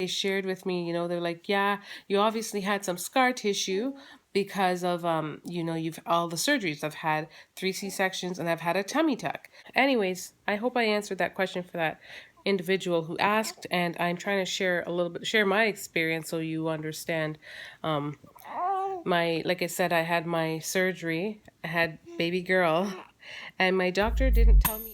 they shared with me, they're like, yeah, you obviously had some scar tissue because of, you've all the surgeries. I've had 3 C-sections and I've had a tummy tuck. Anyways, I hope I answered that question for that individual who asked, and I'm trying to share my experience so you understand. Like I said, I had my surgery, I had baby girl, and my doctor didn't tell me.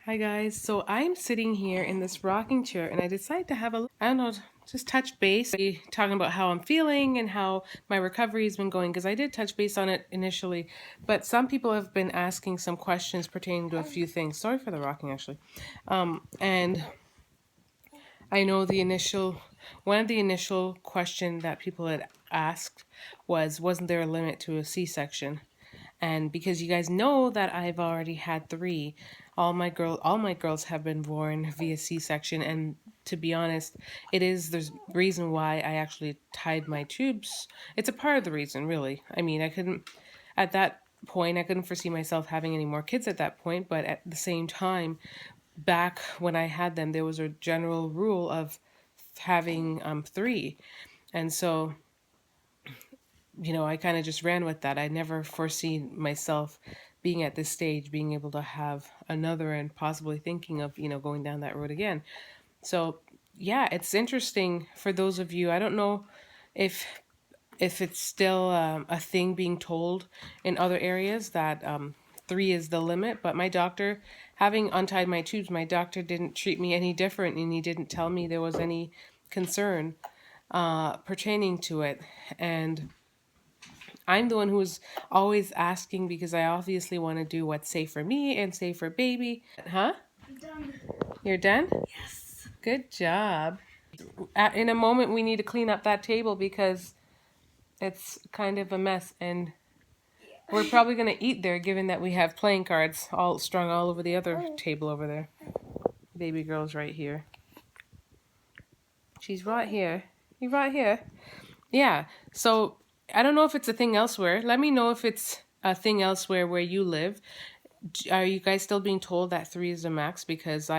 Hi guys, so I'm sitting here in this rocking chair and I decided to have I don't know, just touch base, talking about how I'm feeling and how my recovery has been going, because I did touch base on it initially, but some people have been asking some questions pertaining to a few things. Sorry for the rocking actually. And I know one of the initial question that people had asked wasn't there a limit to a C-section? And because you guys know that I've already had 3, all my girls have been born via C-section, and to be honest, there's reason why I actually tied my tubes. It's a part of the reason, really. I mean, at that point, I couldn't foresee myself having any more kids at that point, but at the same time, back when I had them, there was a general rule of having 3. And so, I kind of just ran with that. I never foreseen myself being at this stage, being able to have another, and possibly thinking of, going down that road again. So, yeah, it's interesting for those of you. I don't know if it's still a thing being told in other areas that 3 is the limit, but my doctor, having untied my tubes, my doctor didn't treat me any different, and he didn't tell me there was any concern pertaining to it. And I'm the one who's always asking, because I obviously want to do what's safe for me and safe for baby. Huh? I'm done. You're done? Yes. Good job. In a moment, we need to clean up that table because it's kind of a mess, and we're probably going to eat there, given that we have playing cards all strung all over the other table over there. Baby girl's right here. She's right here. You right here? Yeah. So I don't know if it's a thing elsewhere. Let me know if it's a thing elsewhere where you live. Are you guys still being told that 3 is the max? Because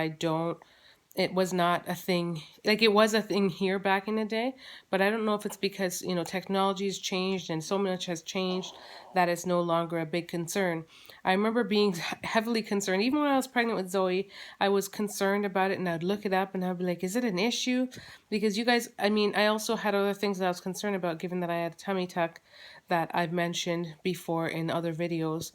it was not a thing. Like, it was a thing here back in the day, but I don't know if it's because, technology has changed and so much has changed that it's no longer a big concern. I remember being heavily concerned. Even when I was pregnant with Zoe, I was concerned about it, and I'd look it up and I'd be like, is it an issue? Because you guys, I also had other things that I was concerned about, given that I had a tummy tuck that I've mentioned before in other videos.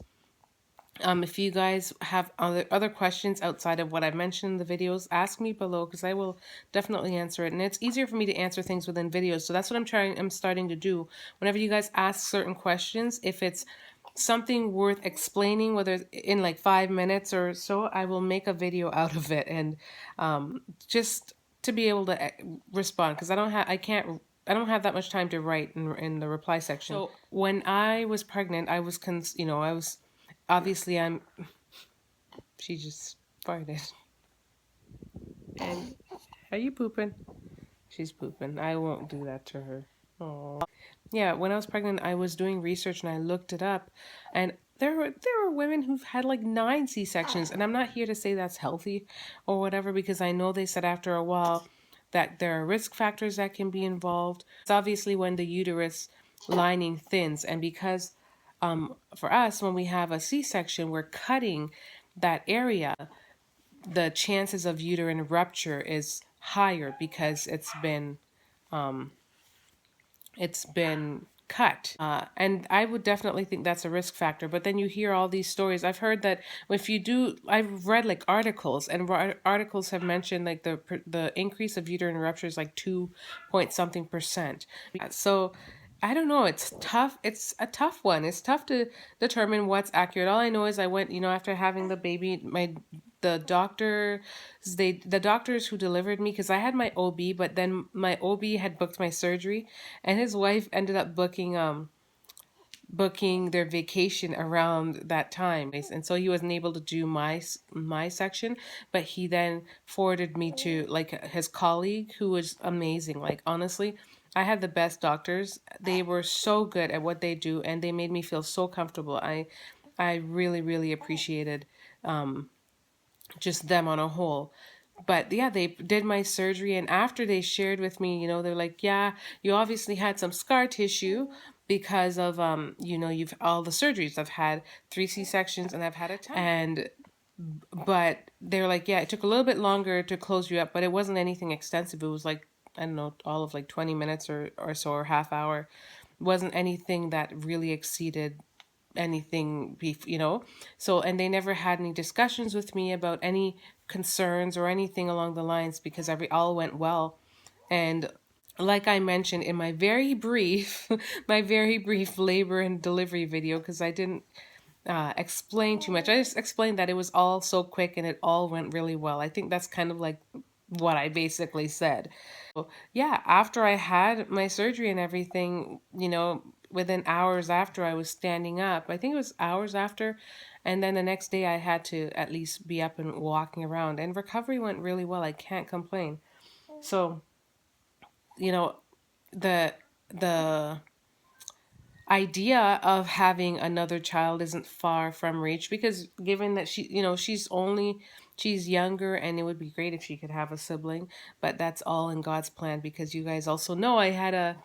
If you guys have other questions outside of what I've mentioned in the videos, ask me below, because I will definitely answer it. And it's easier for me to answer things within videos. So that's what I'm starting to do. Whenever you guys ask certain questions, if it's something worth explaining, whether it's in like 5 minutes or so, I will make a video out of it, and just to be able to respond, because I don't have that much time to write in the reply section. So when I was pregnant, I was obviously, she just farted. And are you pooping? She's pooping. I won't do that to her. Oh. Yeah, when I was pregnant, I was doing research and I looked it up, and there were women who've had like 9 C-sections, and I'm not here to say that's healthy or whatever, because I know they said after a while that there are risk factors that can be involved. It's obviously when the uterus lining thins, and because for us, when we have a C-section, we're cutting that area, the chances of uterine rupture is higher because it's been cut. And I would definitely think that's a risk factor. But then you hear all these stories. I've heard that I've read like articles, and articles have mentioned like the increase of uterine rupture is like 2 point something percent. So I don't know. It's tough. It's a tough one. It's tough to determine what's accurate. All I know is I went, after having the baby, the doctors who delivered me, because I had my OB, but then my OB had booked my surgery, and his wife ended up booking their vacation around that time, and so he wasn't able to do my section, but he then forwarded me to like his colleague, who was amazing. Like, honestly, I had the best doctors. They were so good at what they do, and they made me feel so comfortable. I really, really appreciated just them on a whole. But yeah, they did my surgery, and after they shared with me, they're like, yeah, you obviously had some scar tissue because of you've all the surgeries. I've had 3 C-sections and I've had a ton. And but they're like, yeah, it took a little bit longer to close you up, but it wasn't anything extensive. It was like, I don't know, all of like 20 minutes or so, or half hour. It wasn't anything that really exceeded anything, so, and they never had any discussions with me about any concerns or anything along the lines, because all went well. And like I mentioned in my very brief my very brief labor and delivery video, because I didn't explain too much. I just explained that it was all so quick and it all went really well. I think that's kind of like what I basically said. So, yeah, after I had my surgery and everything, within hours after, I was standing up. I think it was hours after. And then the next day I had to at least be up and walking around. And recovery went really well. I can't complain. So, the the idea of having another child isn't far from reach, because given that she's younger, and it would be great if she could have a sibling, but that's all in God's plan, because you guys also know I had a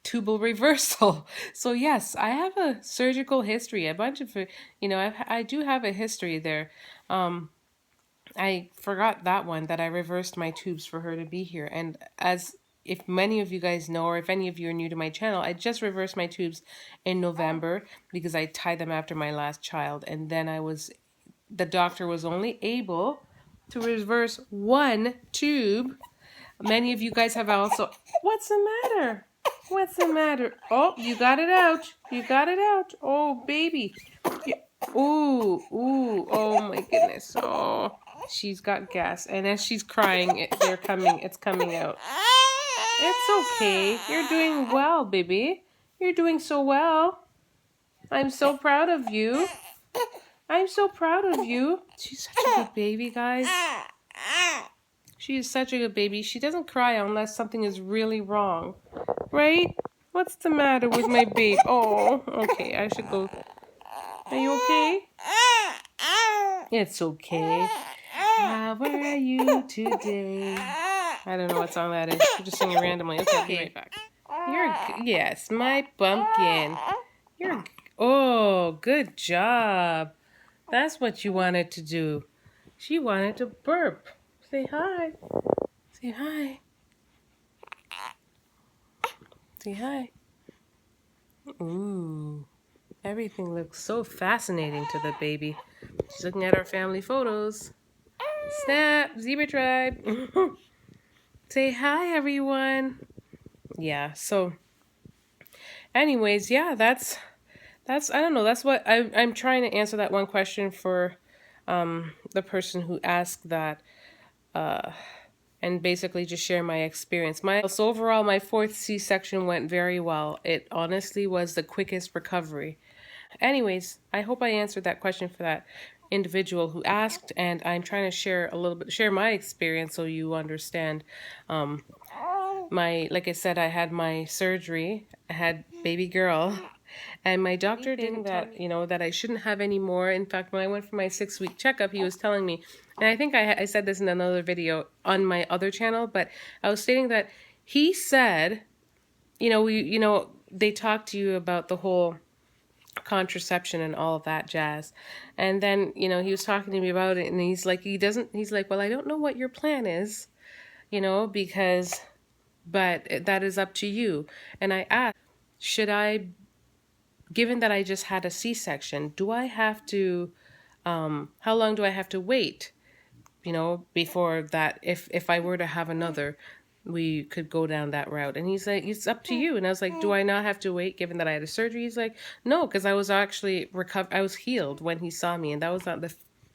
tubal reversal. So yes, I have a surgical history, a bunch of, I do have a history there. I forgot that one, that I reversed my tubes for her to be here. And as if many of you guys know, or if any of you are new to my channel, I just reversed my tubes in November because I tied them after my last child. And then the doctor was only able to reverse 1 tube. Many of you guys have also, what's the matter? What's the matter? Oh, you got it out. You got it out. Oh, baby. Ooh, oh my goodness. Oh, she's got gas. And as she's crying, it's coming out. It's okay. You're doing well, baby. You're doing so well. I'm so proud of you. I'm so proud of you. She's such a good baby, guys. She is such a good baby. She doesn't cry unless something is really wrong. Right? What's the matter with my baby? Oh, okay. I should go. Are you okay? It's okay. How are you today? I don't know what song that is. I'm just singing randomly. Okay, I'll be right back. Yes, my pumpkin. Oh, good job. That's what you wanted to do. She wanted to burp. Say hi. Say hi. Say hi. Ooh. Everything looks so fascinating to the baby. She's looking at our family photos. Snap, Zebra Tribe. Say hi, everyone. Yeah, so anyways, yeah, that's I don't know, that's what I'm trying to answer that one question for the person who asked that, and basically just share my experience. So overall, my 4th C-section went very well. It honestly was the quickest recovery. Anyways, I hope I answered that question for that individual who asked, and I'm trying to share my experience so you understand. Like I said, I had my surgery. I had baby girl, and my doctor didn't that that I shouldn't have any more. In fact, when I went for my 6-week checkup, he was telling me, and I think I said this in another video on my other channel, but I was stating that he said, they talk to you about the whole contraception and all of that jazz, and then he was talking to me about it, and he's like, well, I don't know what your plan is, but that is up to you. And I asked, given that I just had a C-section, do I have to how long do I have to wait before that, if I were to have another, we could go down that route? And he's like, it's up to you. And I was like, do I not have to wait given that I had a surgery? He's like, no, because I was actually I was healed when he saw me, and that was at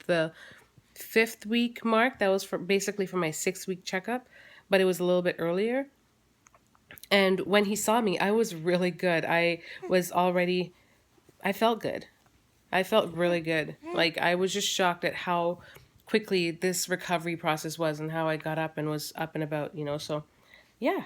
the 5th week mark. That was basically for my 6-week checkup, but it was a little bit earlier. And when he saw me, I was really good. I felt good. I felt really good. Like, I was just shocked at how quickly this recovery process was, and how I got up and was up and about, so yeah.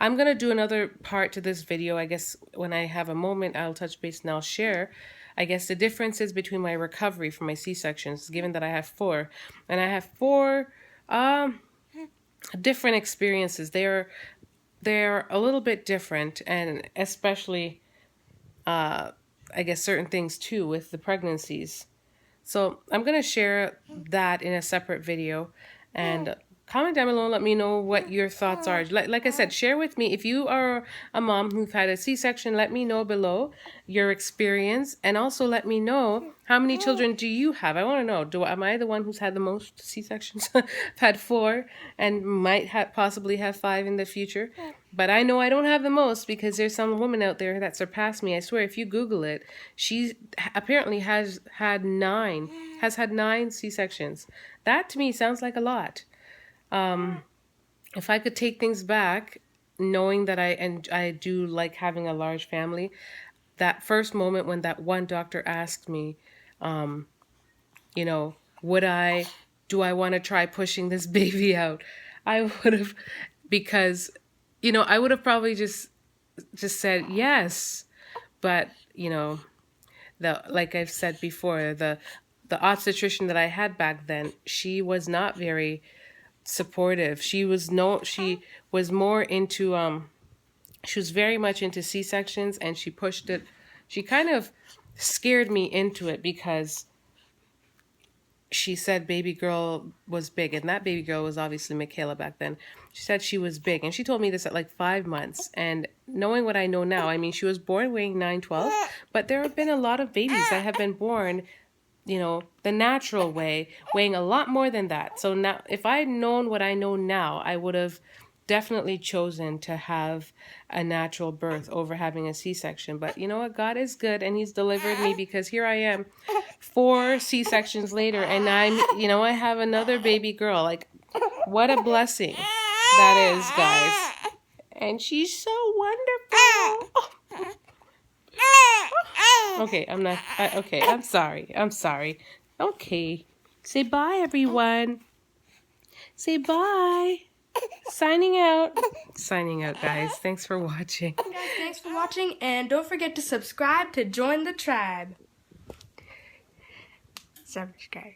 I'm going to do another part to this video. I guess when I have a moment, I'll touch base and I'll share I guess the differences between my recovery from my C-sections, given that I have 4, and I have 4 different experiences. They're a little bit different, and especially I guess certain things too with the pregnancies. So I'm going to share that in a separate video, and comment down below and let me know what your thoughts are. Like I said, share with me if you are a mom who've had a C-section. Let me know below your experience, and also let me know how many children do you have. I want to know, am I the one who's had the most C-sections? I've had 4 and might possibly have 5 in the future, but I know I don't have the most because there's some woman out there that surpassed me. I swear, if you Google it, she apparently has had 9 C-sections. That to me sounds like a lot. If I could take things back, knowing that I do like having a large family, that first moment when that one doctor asked me, you know, do I want to try pushing this baby out? I would have, because, you know, I would have probably just said yes. But, you know, like I've said before, the obstetrician that I had back then, she was not very supportive. She was more into she was very much into C-sections, and she pushed it. She kind of scared me into it because she said baby girl was big, and that baby girl was obviously Michaela back then. She said she was big, and she told me this at like 5 months. And knowing what I know now, I mean, she was born weighing 912, but there have been a lot of babies that have been born, you know, the natural way, weighing a lot more than that. So now, if I had known what I know now, I would have definitely chosen to have a natural birth over having a C-section. But you know what? God is good, and he's delivered me, because here I am 4 C-sections later, and I have another baby girl. Like, what a blessing that is, guys. And she's so wonderful. Okay, okay, I'm sorry. Okay. Say bye, everyone. Say bye. Signing out, guys. Thanks for watching. Guys, thanks for watching, and don't forget to subscribe to join the tribe. Subscribe.